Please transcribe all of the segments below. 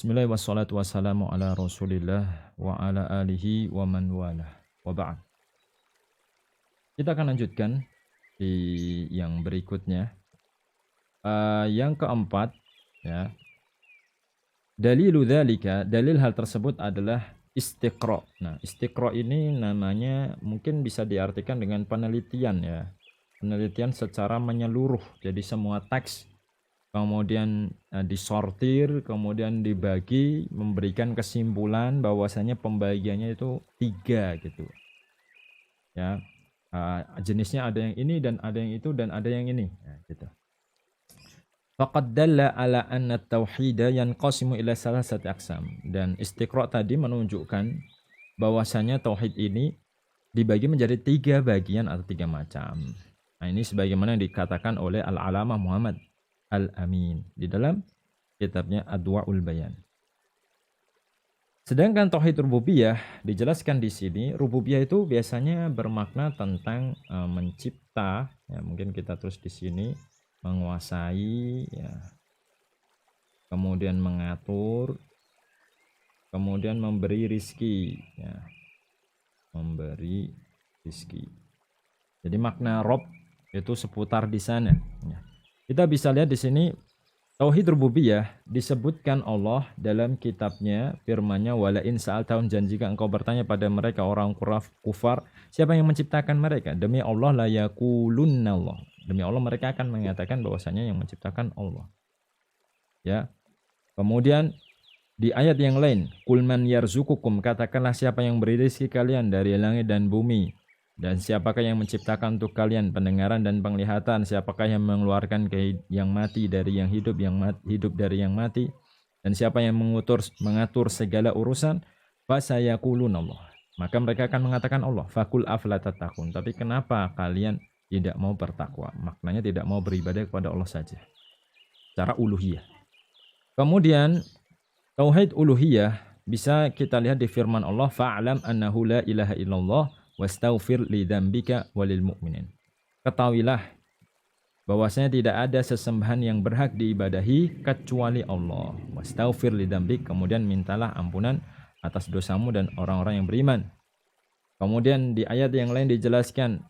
Bismillah wassalatu wassalamu ala Rasulillah wa ala alihi wa man walah. Wa ba'd. Kita akan lanjutkan di yang berikutnya. Yang keempat, ya. Dalilu dzalika, dalil hal tersebut adalah istiqra. Nah, istiqra ini namanya mungkin bisa diartikan dengan penelitian, ya. Penelitian secara menyeluruh. Jadi semua teks kemudian disortir, kemudian dibagi, memberikan kesimpulan bahwasanya pembagiannya itu 3 gitu. Ya, jenisnya ada yang ini dan ada yang itu dan ada yang ini, ya, gitu. Faqad dalla ala anna at-tauhida yanqasimu ila salasati aqsam. Dan istiqra tadi menunjukkan bahwasanya tauhid ini dibagi menjadi 3 bagian atau 3 macam. Nah, ini sebagaimana dikatakan oleh Al-Alamah Muhammad Al-Amin di dalam kitabnya Adwa'ul Bayan. Sedangkan tauhid rububiyah dijelaskan di sini, rububiyah itu biasanya bermakna tentang mencipta, ya mungkin kita terus di sini menguasai, ya. Kemudian mengatur, kemudian memberi rizki, ya. Memberi rizki. Jadi makna Rob itu seputar di sana, ya. Kita bisa lihat di sini tauhid rububiyah disebutkan Allah dalam kitabnya, firman-Nya wala in sa'altahum, dan jika engkau bertanya pada mereka orang kufar, siapa yang menciptakan mereka? Demi Allah la yaqulunna Allah. Demi Allah mereka akan mengatakan bahwasanya yang menciptakan Allah. Ya. Kemudian di ayat yang lain, qul man yarzuqukum, katakanlah siapa yang beri rezeki kalian dari langit dan bumi. Dan siapakah yang menciptakan untuk kalian pendengaran dan penglihatan? Siapakah yang mengeluarkan yang mati dari yang hidup, hidup dari yang mati? Dan siapa yang mengatur segala urusan? Fasayaqulun Allah. Maka mereka akan mengatakan Allah. Fakul afla tattaqun. Tapi kenapa kalian tidak mau bertakwa? Maknanya tidak mau beribadah kepada Allah saja. Secara uluhiyah. Kemudian tauhid uluhiyah bisa kita lihat di firman Allah, fa'lam annahu la ilaha illallah wastaghfir li dzambika walil mu'minin. Ketahuilah bahwasanya tidak ada sesembahan yang berhak diibadahi kecuali Allah. Wastaghfir li dzambik, kemudian mintalah ampunan atas dosamu dan orang-orang yang beriman. Kemudian di ayat yang lain dijelaskan,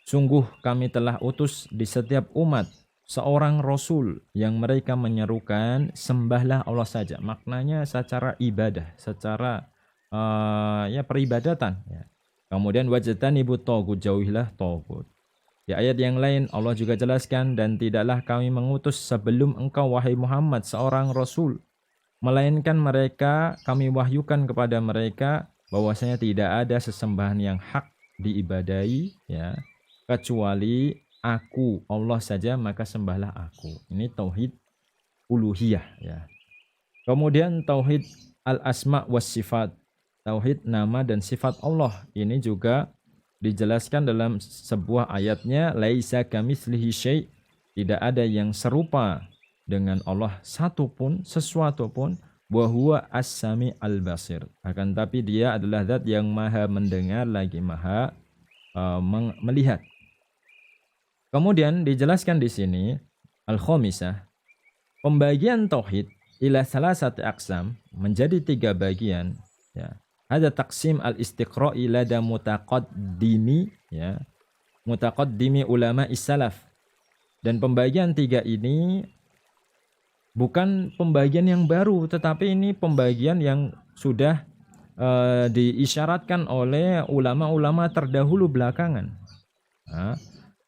sungguh kami telah utus di setiap umat seorang rasul yang mereka menyerukan sembahlah Allah saja. Maknanya secara ibadah, secara ya peribadatan, ya. Kemudian wajtanibu taghut, jauhilah taghut. Di ayat yang lain Allah juga jelaskan, dan tidaklah kami mengutus sebelum engkau wahai Muhammad seorang rasul, melainkan mereka kami wahyukan kepada mereka bahwasanya tidak ada sesembahan yang hak diibadahi, ya, kecuali aku, Allah saja, maka sembahlah aku. Ini tauhid uluhiyah, ya. Kemudian tauhid al-asma was sifat, tauhid nama dan sifat Allah. Ini juga dijelaskan dalam sebuah ayatnya, laisa kamitslihi syai', tidak ada yang serupa dengan Allah satupun, sesuatu pun, wa huwa as-sami al-basir. Akan tapi dia adalah zat yang maha mendengar lagi maha melihat. Kemudian dijelaskan di sini al-khamisah, pembagian tauhid ila salasati aqsam, menjadi 3 bagian, ya. Ada taksim al-istiqra'i lada mutaqaddimi, ya, mutaqaddimi ulama is-salaf. Dan pembagian 3 ini bukan pembagian yang baru, tetapi ini pembagian yang sudah diisyaratkan oleh ulama-ulama terdahulu belakangan.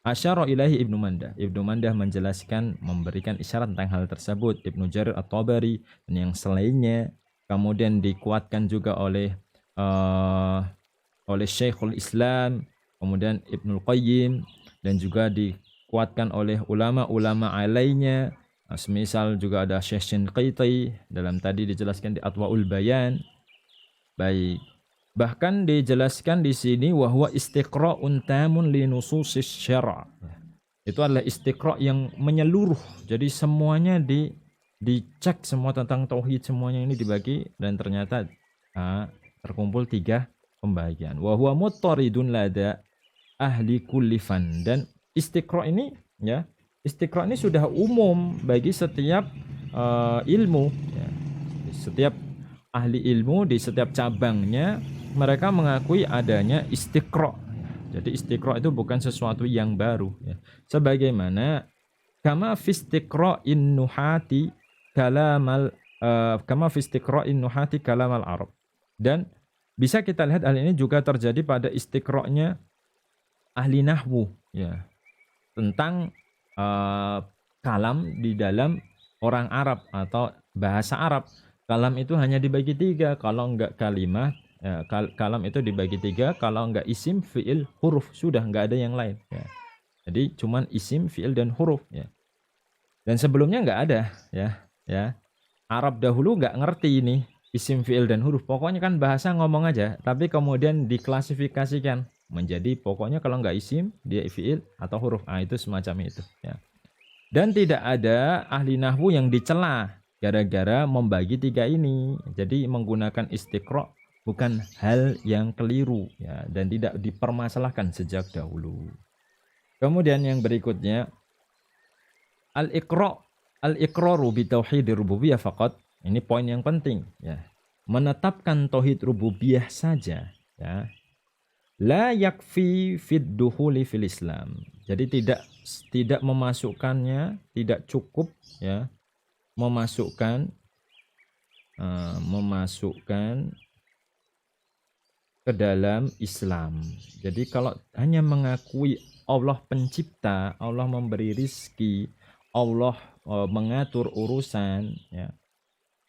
Asyara ilahi Ibnu Mandah. Ibnu Mandah menjelaskan, memberikan isyarat tentang hal tersebut. Ibnu Jarir at-Tabari dan yang selainnya. Kemudian dikuatkan juga oleh Syekhul Islam, kemudian Ibnul Qayyim, dan juga dikuatkan oleh ulama-ulama lainnya. Semisal juga ada Syekh Shinqiti dalam tadi dijelaskan di Adwa'ul Bayan. Baik. Bahkan dijelaskan di sini wahwa istiqra'un tamun li nususis syara'. Itu adalah istiqra' yang menyeluruh. Jadi semuanya dicek, semua tentang tauhid, semuanya ini dibagi, dan ternyata terkumpul 3 pembagian. Wa huwa muttaridun lada ahli kulli fan. Dan istiqra' ini, ya, istiqra' ini sudah umum bagi setiap ilmu, ya. Setiap ahli ilmu di setiap cabangnya mereka mengakui adanya istiqra. Jadi istiqra itu bukan sesuatu yang baru ya. Sebagaimana kama fistiqra'in nuhati kalamal kama fistiqra'in nuhati kalamal Arab. Dan bisa kita lihat hal ini juga terjadi pada istiqra'nya ahli nahwu ya, tentang kalam di dalam orang Arab atau bahasa Arab. Kalam itu hanya dibagi tiga, kalau enggak kalimah ya, kalam itu dibagi tiga, kalau enggak isim, fi'il, huruf, sudah enggak ada yang lain ya. Jadi cuman isim, fi'il, dan huruf ya. Dan sebelumnya enggak ada ya. Arab dahulu enggak ngerti ini isim, fi'il, dan huruf. Pokoknya kan bahasa ngomong aja, tapi kemudian diklasifikasikan menjadi pokoknya kalau enggak isim, dia fi'il atau huruf. Itu semacam itu ya. Dan tidak ada ahli nahwu yang dicela gara-gara membagi tiga ini. Jadi menggunakan istiqra bukan hal yang keliru ya, dan tidak dipermasalahkan sejak dahulu. Kemudian yang berikutnya al-iqraru bi tauhidir rububiyah faqat. Ini poin yang penting ya. Menetapkan tauhid rububiyah saja ya. La yakfi fid dukhuli fil Islam. Jadi tidak memasukkannya, tidak cukup ya, memasukkan ke dalam Islam. Jadi kalau hanya mengakui Allah pencipta, Allah memberi rizki, Allah mengatur urusan ya,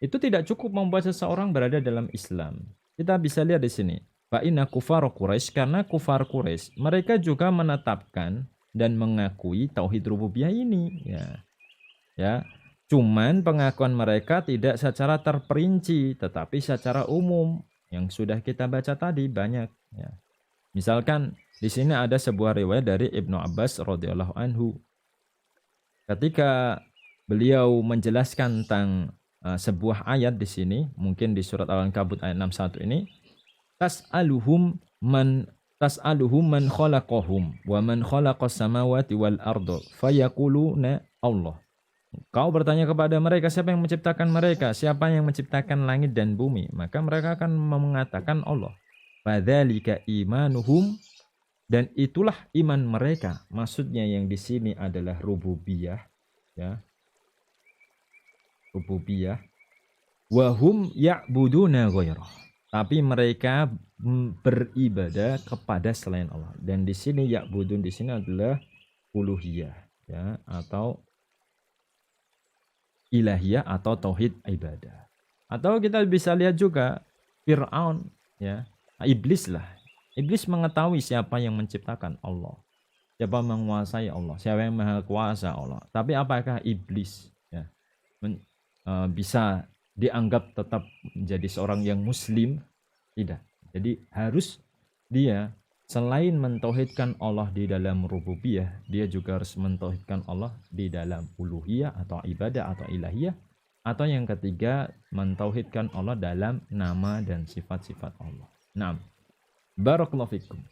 itu tidak cukup membuat seseorang berada dalam Islam. Kita bisa lihat di sini. Fa'inna kufar Quraisy, karena kufar Quraisy mereka juga menetapkan dan mengakui tauhid rububiyah ini ya. Cuman pengakuan mereka tidak secara terperinci, tetapi secara umum yang sudah kita baca tadi banyak ya. Misalkan di sini ada sebuah riwayat dari Ibnu Abbas radhiyallahu anhu. Ketika beliau menjelaskan tentang sebuah ayat di sini, mungkin di surat Al-Ankabut ayat 61 ini, tas'aluhum man khalaqahum wa man khalaqas samawati wal arda fayaquluna Allah. Kau bertanya kepada mereka, siapa yang menciptakan mereka? Siapa yang menciptakan langit dan bumi? Maka mereka akan mengatakan Allah. Fadzalika imanuhum, dan itulah iman mereka. Maksudnya yang di sini adalah rububiyah ya. Rububiyah. Wa hum ya'buduna ghairah. Tapi mereka beribadah kepada selain Allah. Dan di sini ya'budun di sini adalah uluhiyah ya, atau ilahiyah atau tauhid ibadah. Atau kita bisa lihat juga Fir'aun ya, iblis lah. Iblis mengetahui siapa yang menciptakan Allah, siapa menguasai Allah, siapa yang maha kuasa Allah. Tapi apakah iblis ya bisa dianggap tetap menjadi seorang yang muslim? Tidak. Jadi harus dia selain mentauhidkan Allah di dalam rububiyah, dia juga harus mentauhidkan Allah di dalam uluhiyah atau ibadah atau ilahiyah. Atau yang ketiga, mentauhidkan Allah dalam nama dan sifat-sifat Allah. Naam. Barakallahu fikum.